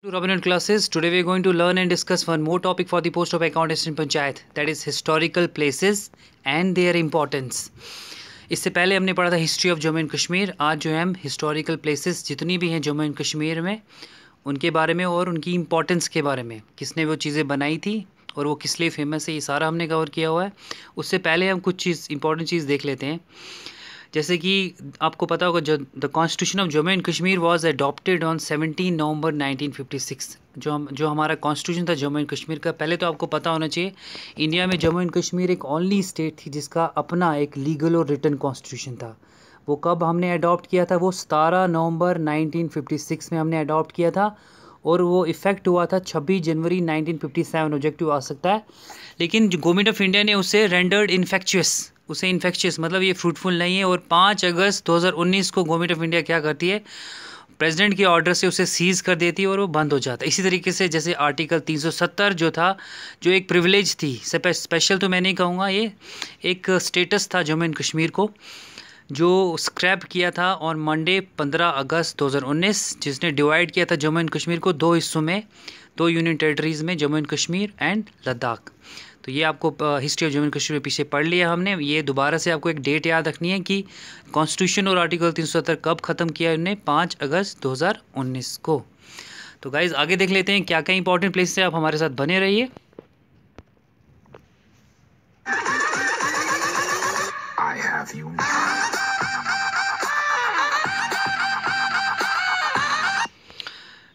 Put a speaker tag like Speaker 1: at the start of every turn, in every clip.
Speaker 1: To Robinhood classes. Today we are going to learn and discuss one more topic for the post of accountant in Panchayat, that is historical places and their importance. इससे पहले हमने पढ़ा था history of Jammu and Kashmir. आज जो है हम historical places जितनी भी हैं जम्मू एंड कश्मीर में उनके बारे में और उनकी इम्पोर्टेंस के बारे में, किसने वो चीज़ें बनाई थी और वो किस लिए फेमस है, ये सारा हमने कवर किया हुआ है। उससे पहले हम कुछ इंपॉर्टेंट चीज़ देख लेते हैं। जैसे कि आपको पता होगा the constitution of Jammu and Kashmir was adopted on 17 नवंबर 1956। जो हमारा कॉन्स्टिट्यूशन था जम्मू एंड कश्मीर का, पहले तो आपको पता होना चाहिए इंडिया में जम्मू एंड कश्मीर एक ओनली स्टेट थी जिसका अपना एक लीगल और रिटन कॉन्स्टिट्यूशन था। वो कब हमने अडॉप्ट किया था? वो 17 नवंबर 1956 में हमने अडॉप्ट किया था और वो इफ़ेक्ट हुआ था 26 जनवरी 1957। ऑब्जेक्टिव आ सकता है, लेकिन गवर्नमेंट ऑफ इंडिया ने उसे रेंडर्ड इन्फेक्शियस मतलब ये फ्रूटफुल नहीं है। और 5 अगस्त 2019 को गवर्नमेंट ऑफ इंडिया क्या करती है, प्रेसिडेंट के ऑर्डर से उसे सीज़ कर देती है और वो बंद हो जाता है। इसी तरीके से जैसे आर्टिकल 370 जो था, जो एक प्रिविलेज थी, स्पेशल तो मैं नहीं कहूँगा, ये एक स्टेटस था जम्मू एंड कश्मीर को, जो स्क्रैप किया था ऑन मंडे 15 अगस्त 2019, जिसने डिवाइड किया था जम्मू एंड कश्मीर को दो हिस्सों में, दो यूनियन टेरिटरीज़ में, जम्मू एंड कश्मीर एंड लद्दाख। तो ये आपको history of Jammu and Kashmir में पीछे पढ़ लिया हमने। ये दोबारा से आपको एक डेट याद रखनी है कि कॉन्स्टिट्यूशन और आर्टिकल 370 कब ख़त्म किया इन्होंने, 5 अगस्त 2019 को। तो गाइज़ आगे देख लेते हैं क्या क्या इंपॉर्टेंट प्लेस है। आप हमारे साथ बने रहिए।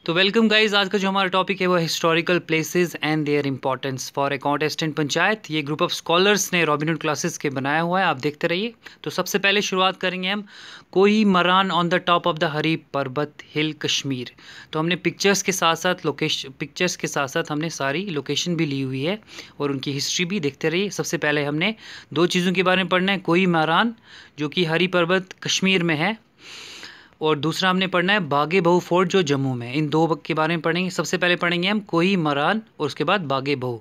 Speaker 1: तो वेलकम गाइज। आज का जो हमारा टॉपिक है वो historical places and their importance for account assistant panchayat. ये ग्रुप ऑफ स्कॉलर्स ने रॉबिनहुड क्लासेस के बनाया हुआ है, आप देखते रहिए। तो सबसे पहले शुरुआत करेंगे हम Kohi Maran on the top of the Hari Parbat hill Kashmir. तो हमने पिक्चर्स के साथ हमने सारी लोकेशन भी ली हुई है और उनकी हिस्ट्री भी देखते रहिए। सबसे पहले हमने दो चीज़ों के बारे में पढ़ना है, कोही मरान जो कि हरी पर्वत कश्मीर में है, और दूसरा हमने पढ़ना है बागे बहु फोर्ट जो जम्मू में। इन दो के बारे में पढ़ेंगे। सबसे पहले पढ़ेंगे हम कोही मरान और उसके बाद बागे बहु।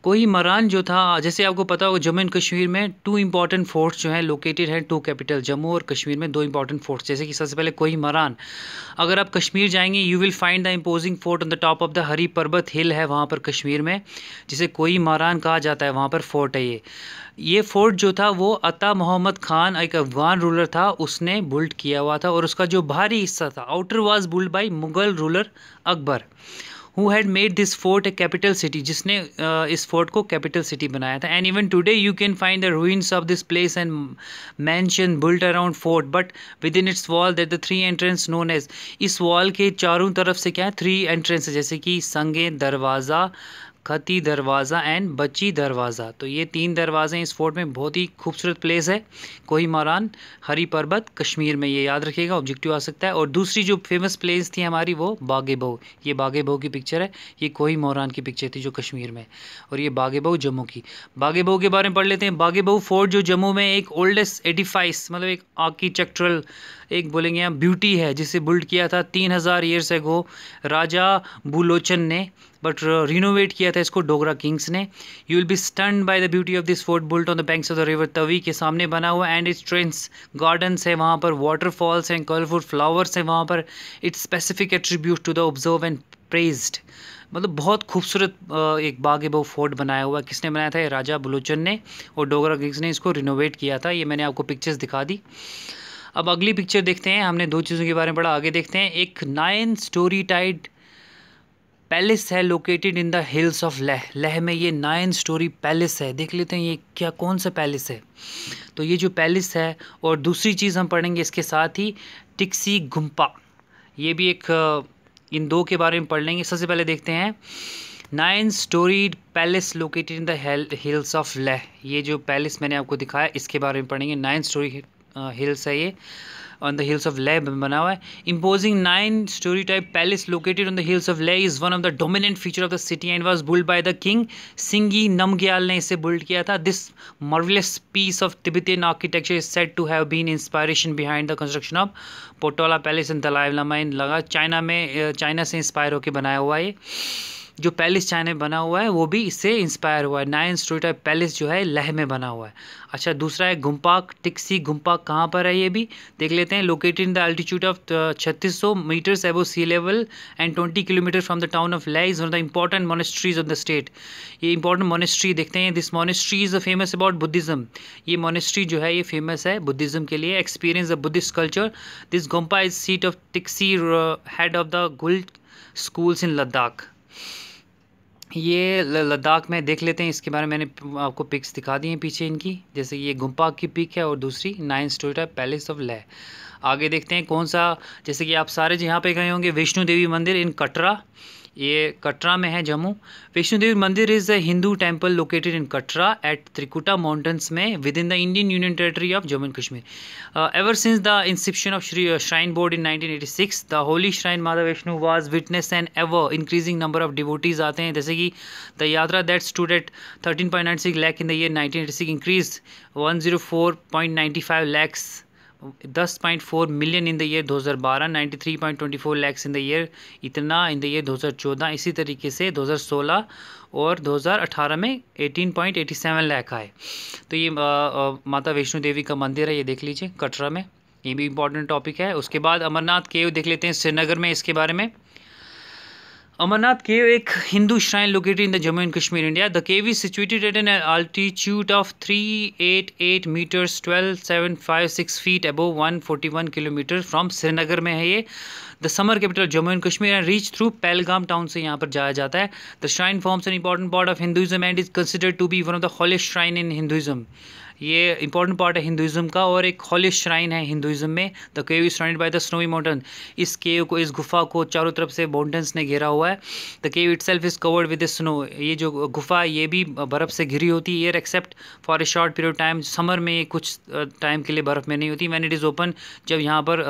Speaker 1: कोही मरान जो था, जैसे आपको पता होगा जम्मू एंड कश्मीर में 2 इंपॉर्टेंट फोर्ट्स जो हैं लोकेटेड हैं, 2 कैपिटल जम्मू और कश्मीर में 2 इंपॉर्टेंट फोर्ट्स। जैसे कि सबसे पहले कोही मरान, अगर आप कश्मीर जाएंगे you will find the imposing fort on the top of the Hari Parbat hill है वहाँ पर कश्मीर में, जिसे कोही मरान कहा जाता है। वहाँ पर फोर्ट है ये फोर्ट जो था वो अता मोहम्मद खान, एक अफगान रूलर था, उसने बिल्ड किया हुआ था। और उसका जो बाहरी हिस्सा था, outer was build by Mughal ruler Akbar, who had made this fort a capital city, जिसने इस फोर्ट को कैपिटल सिटी बनाया था। And even today you can find the ruins of this place and mansion built around fort, but within its wall that the 3 entrance known as, इस wall के चारों तरफ से क्या है, 3 एंट्रेंस है, जैसे कि संगे दरवाज़ा, खती दरवाज़ा एंड बच्ची दरवाज़ा। तो ये 3 दरवाजे हैं इस फोर्ट में। बहुत ही खूबसूरत प्लेस है कोही मरान, हरी पर्वत कश्मीर में, ये याद रखिएगा, ऑब्जेक्टिव आ सकता है। और दूसरी जो फेमस प्लेस थी हमारी वो बागे बहु। ये बागे बहु की पिक्चर है, ये कोही मरान की पिक्चर थी जो कश्मीर में, और ये बागे बहु जम्मू की। बागे बहु के बारे में पढ़ लेते हैं। बागे बहु फोर्ट जो जम्मू में एक ओल्डेस्ट एडिफाइस, मतलब एक आर्किटेक्चरल एक बोलेंगे यहाँ ब्यूटी है, जिसे बिल्ड किया था 3000 ईयर्स एगो राजा बुलोचन ने, बट रिनोवेट किया था इसको डोगरा किंग्स ने। You will be stunned by the beauty of this fort built on the banks of the river Tawi के सामने बना हुआ, एंड इट्स ट्रेंस गार्डन्स है वहाँ पर, वाटरफॉल्स हैं, कलरफुल फ्लावर्स हैं वहाँ पर। It's specific attribute to the observe and praised, मतलब बहुत खूबसूरत एक बागे बहु फोर्ट बनाया हुआ है। किसने बनाया था? ये राजा बुलोचन ने, और डोगरा किंग्स ने इसको रिनोवेट किया था। ये मैंने आपको पिक्चर्स दिखा दी। अब अगली पिक्चर देखते हैं। हमने 2 चीज़ों के बारे में पढ़ा, आगे देखते हैं। एक 9 स्टोरी टाइड पैलेस है located in the hills of Leh में ये 9 स्टोरी पैलेस है। देख लेते हैं ये क्या, कौन सा पैलेस है। तो ये जो पैलेस है, और दूसरी चीज़ हम पढ़ेंगे इसके साथ ही टिक्सी गुम्पा, ये भी एक, इन 2 के बारे में पढ़ लेंगे। सबसे पहले देखते हैं 9 storeyed palace located in the hills of Leh. ये जो पैलेस मैंने आपको दिखाया इसके बारे में पढ़ेंगे। 9 स्टोरी हिल्स है ये, on the hills of Leh बना हुआ है। Imposing 9 story type palace located on the hills of Leh is one of the dominant feature of the city and was built by the king Singhi Namgyal ने इसे build किया था। This marvelous piece of Tibetan architecture is said to have been inspiration behind the construction of Potala Palace in Dalai Lama in लगा China में, China से inspire होकर बनाया हुआ है। जो पैलेस चाइना में बना हुआ है वो भी इससे इंस्पायर हुआ है। 9 स्टोरी टाइप पैलेस जो है लेह में बना हुआ है। अच्छा, दूसरा है गुम्पाक टिक्सी। गुम्पाक कहाँ पर है ये भी देख लेते हैं। Located in the altitude of 3600 metres above sea level and 20 kilometre from the town of Leh, is one of the important monasteries of the state. ये इंपॉर्टेंट मोनेस्ट्री देखते हैं। This monastery is famous about Buddhism. ये monastery जो है ये famous है Buddhism के लिए। Experience the Buddhist culture. This gompa is seat of Thiksey, head of the गुल स्कूल्स इन लद्दाख। ये लद्दाख में देख लेते हैं, इसके बारे में मैंने आपको पिक्स दिखा दी हैं पीछे इनकी। जैसे ये गुम्पा की पिक है और दूसरी 9 story type palace of Leh. आगे देखते हैं कौन सा, जैसे कि आप सारे यहाँ पे गए होंगे, वैष्णो देवी मंदिर इन कटरा। ये कटरा में है, Jammu. Vaishno Devi mandir is a Hindu temple located in Katra at Trikuta mountains में within the Indian union territory of Jammu and Kashmir. Ever since the inception of shrine board in 1986 the holy shrine Mata Vaishno was witness and ever increasing number of devotees आते हैं। जैसे कि the yatra that stood at 13.96 lakh in the year 1986 increase 104.95 lakhs 10.4 million in the year 2012, 93.24 lakhs in the year, इतना इन the year 2014। इसी तरीके से 2016 और 2018 में 18.87 लाख आए। तो ये माता वैष्णो देवी का मंदिर है, ये देख लीजिए कटरा में। ये भी इंपॉर्टेंट टॉपिक है। उसके बाद अमरनाथ केव देख लेते हैं श्रीनगर में, इसके बारे में। अमरनाथ केव एक Hindu shrine located in the Jammu and Kashmir, India. The cave is situated at an altitude of 388 metres 12756 feet above 141 kilometre from Srinagar में है ये। The summer capital Jammu and Kashmir and reach through Pahalgam town से यहाँ पर जाया जाता है। The shrine forms an important part of Hinduism and is considered to be one of the holiest shrine in Hinduism. ये इंपॉर्टेंट पार्ट है हिंदुइज्म का और एक हॉलेस्ट श्राइन है हिंदुइज्म में। The cave is surrounded by the snowy mountain. इस केव को, इस गुफा को चारों तरफ से माउंटेन्स ने घेरा हुआ है। The cave itself is covered with snow. ये जो गुफा है ये भी बर्फ़ से घिरी होती है, except for a short period of time. Summer में कुछ टाइम के लिए बर्फ़ में नहीं होती, व्हेन इट इज़ ओपन, जब यहाँ पर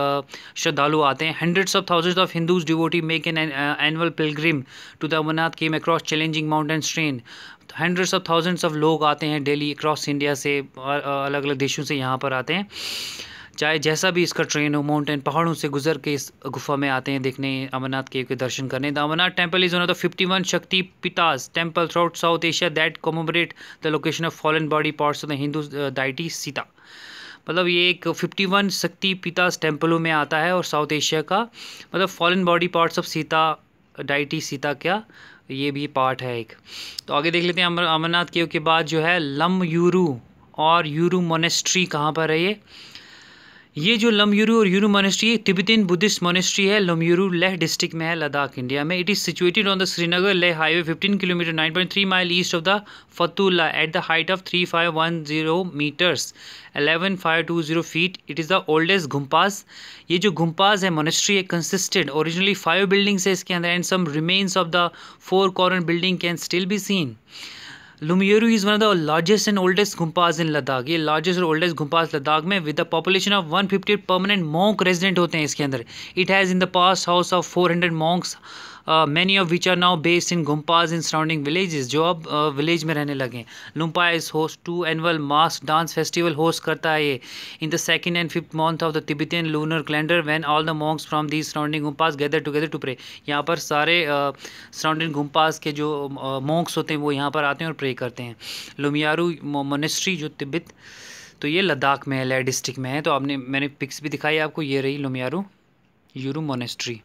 Speaker 1: श्रद्धालु आते हैं। Hundreds of thousands of Hindus devotee make an annual pilgrim to the Amarnath cave across challenging mountain strain. Hundreds of thousands of लोग आते हैं डेली अक्रॉस इंडिया से, अलग अलग देशों से यहाँ पर आते हैं। चाहे जैसा भी इसका ट्रेन हो, माउंटेन पहाड़ों से गुजर के इस गुफा में आते हैं देखने, अमरनाथ केव के दर्शन करने। The Amarnath temple is one of the 51 Shakti pithas temple throughout south Asia that commemorate the location of fallen body parts of the Hindu deity Sita. मतलब ये एक 51 शक्ति पितास टेम्पलों में आता है और साउथ एशिया का, मतलब fallen body parts of Sita, deity Sita क्या, ये भी पार्ट है एक। तो आगे देख लेते हैं अमरनाथ केव के बाद जो है लमयूरू और यूरू मोनेस्ट्री कहाँ पर है ये जो लमयूरू और Yuru monastery Tibetan Buddhist monastery है। लमयूरू लेह डिस्ट्रिक्ट में है, लद्दाख इंडिया में। It is situated on the Srinagar Leh highway 15 kilometre 9.3 mile east of the Fatula at the height of 3510 metres 11520 feet. It is the oldest gompas. ये जो गुम्पास है मोनेस्ट्री है कंसिस्टेड ओरिजिनली 5 बिल्डिंग्स है इसके अंदर, and some remains of the 4 corner building can still be seen. Lamayuru is one of the largest and oldest gompas in Ladakh. ये largest और oldest gompas Ladakh में with the population of 150 permanent monk resident होते हैं इसके अंदर। It has in the past house of 400 monks, many of which are now based in gompas in surrounding villages, जो अब village में रहने लगे। Lumpa is host 2 annual mask dance festival host करता है ये in the 2nd and 5th month of the Tibetan lunar calendar when all the monks from these surrounding gompas gather together to pray. यहाँ पर सारे सराउंडिंग गुम्पास के जो मॉन्क्स होते हैं वो यहाँ पर आते हैं और प्रे करते हैं। लुमियारू मोनेस्ट्री जो तिब्बत, तो ये लद्दाख में है, लेह डिस्ट्रिक्ट में है। तो मैंने पिक्स भी दिखाई आपको, ये रही लुमियारू यूरू मोनेस्ट्री।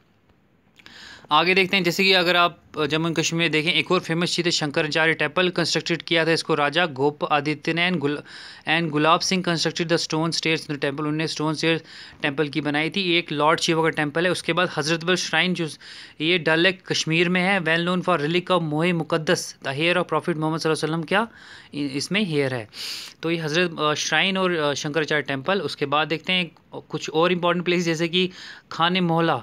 Speaker 1: आगे देखते हैं, जैसे कि अगर आप जम्मू एंड कश्मीर में देखें, एक और फेमस चीज़ है शंकराचार्य टेम्पल। कंस्ट्रक्टेड किया था इसको राजा गोप आदित्य ने and Gulab Singh constructed the stone stairs in the temple. उन्होंने स्टोन स्टेयर्स टेम्पल की बनाई थी। एक लॉर्ड शिवा का टेम्पल है। उसके बाद हजरतबल श्राइन जो ये डल लेक कश्मीर में है, well known for relic of Moi Muqaddas the hair of prophet Mohammad सल्लल्लाहु अलैहि वसल्लम, क्या इसमें हेयर है। तो ये हजरत श्राइन और शंकराचार्य टेम्पल। उसके बाद देखते हैं कुछ और इंपॉर्टेंट प्लेस, जैसे कि खाने मोहल्ला,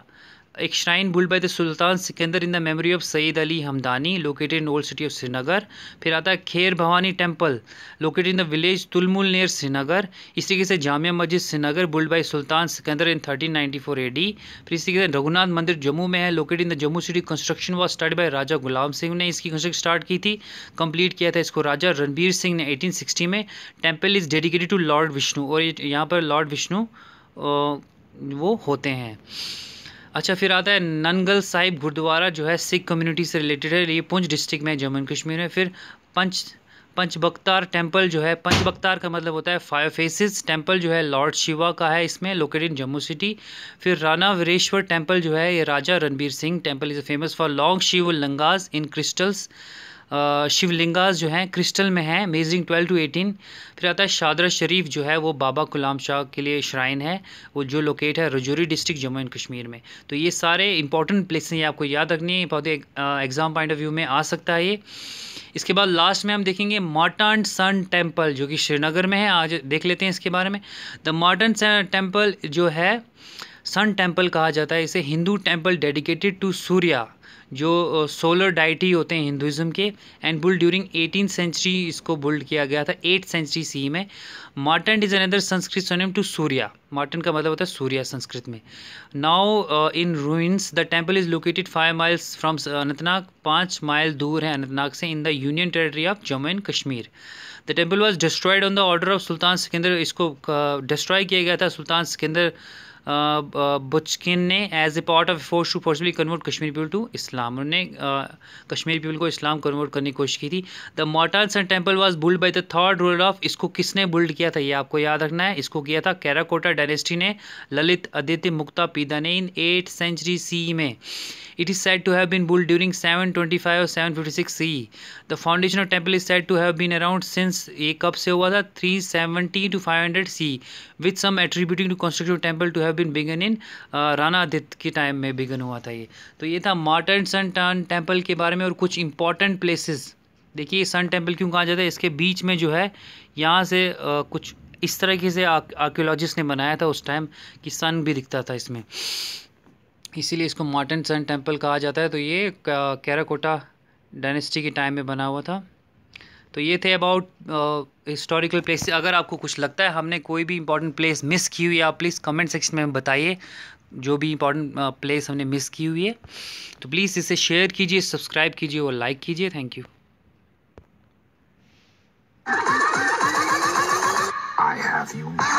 Speaker 1: एक shrine build by the sultan Sikandar in the memory of Syed Ali Hamdani located in old city of Srinagar. फिर आता है Kheer Bhawani temple located in the village Tulmul near Srinagar. इस तरीके से Jamia Masjid Srinagar build by sultan Sikandar in 1394 AD। फिर इस तरीके से रघुनाथ मंदिर जम्मू में है, located in the Jammu city. Construction was started by Raja Gulam Singh ने इसकी कंस्ट्रक्शन स्टार्ट की थी, कंप्लीट किया था इसको राजा रणबीर सिंह ने 1860 में। Temple is dedicated to lord Vishnu, और यहाँ पर लॉर्ड विष्णु वो होते हैं। अच्छा, फिर आता है ननगल साहिब गुरुद्वारा, जो है सिख कम्युनिटी से रिलेटेड है, ये पुंछ डिस्ट्रिक्ट में जम्मू एंड कश्मीर में। फिर पंच पंचबख्तार टेम्पल, जो है पंचबख्तार का मतलब होता है 5 फेसेस टेम्पल, जो है लॉर्ड शिवा का है, इसमें लोकेटेड इन जम्मू सिटी। फिर राणा वीरेश्वर टेम्पल, जो है ये Raja Ranbir Singh temple is famous for long Shiv lingas in crystals. Shivlingas जो हैं क्रिस्टल में हैं, मेजरिंग 12 to 18। फिर आता है शादरा शरीफ, जो है वो बाबा गुलाम शाह के लिए श्राइन है, वो जो लोकेट है रजौरी डिस्ट्रिक्ट जम्मू एंड कश्मीर में। तो ये सारे इंपॉर्टेंट प्लेसेस हैं, आपको याद रखनी है, बहुत एग्जाम पॉइंट ऑफ व्यू में आ सकता है ये। इसके बाद लास्ट में हम देखेंगे मार्टन सन टेम्पल, जो कि श्रीनगर में है। आज देख लेते हैं इसके बारे में। द मार्टन सन टेम्पल जो है सन टेम्पल कहा जाता है इसे, Hindu temple dedicated to Surya, जो सोलर डाइटी होते हैं हिंदुज़म के, and build during 18th century इसको बुल्ड किया गया था, 8th सेंचुरी सी में। Martan is another Sanskrit synonym to Surya, Martan का मतलब होता है सूर्या संस्कृत में। Now in ruins, the temple is located 5 miles from Anantnag, 5 mile दूर है अनंतनाग से, in the union territory of Jammu and Kashmir. The temple was destroyed on the order of sultan Sikandar, इसको डिस्ट्रॉय किया गया था सुल्तान सिकंदर बुचकिन ने, as a part of force to forcefully convert Kashmir people to Islam, उन्होंने Kashmir people को इस्लाम कन्वर्ट करने की कोशिश की थी। The Martand sun temple was build by the third ruler of, इसको किसने बुल्ड किया था ये आपको याद रखना है, इसको किया था कैराकोटा डायनेस्टी ने, ललित आदित्य मुक्ता पीदा ने, इन 8th century सी में। It is said to have been built during 725 or 756 CE. The foundation of temple is said to have been around since, ये कब से हुआ था, 370 to 500 CE, with some attributing to construction of temple to have been begun in Rana Aditya के time में begin हुआ था ये। तो ये था मार्टन सन टेम्पल के बारे में। और कुछ इंपॉर्टेंट प्लेसेस देखिए, सन टेम्पल क्यों कहा जाता है, इसके बीच में जो है यहाँ से कुछ इस तरीके से आर्कियोलॉजिस्ट ने बनाया था उस टाइम कि सन भी दिखता था इसमें, इसीलिए इसको मार्टन सन टेम्पल कहा जाता है। तो ये कैराकोटा डायनेस्टी के टाइम में बना हुआ था। तो ये थे अबाउट हिस्टोरिकल प्लेस। अगर आपको कुछ लगता है हमने कोई भी इंपॉर्टेंट प्लेस मिस की हुई है, आप प्लीज़ कमेंट सेक्शन में बताइए जो भी इंपॉर्टेंट प्लेस हमने मिस की हुई है। तो प्लीज़ इसे शेयर कीजिए, सब्सक्राइब कीजिए और लाइक कीजिए। Thank you. I have you.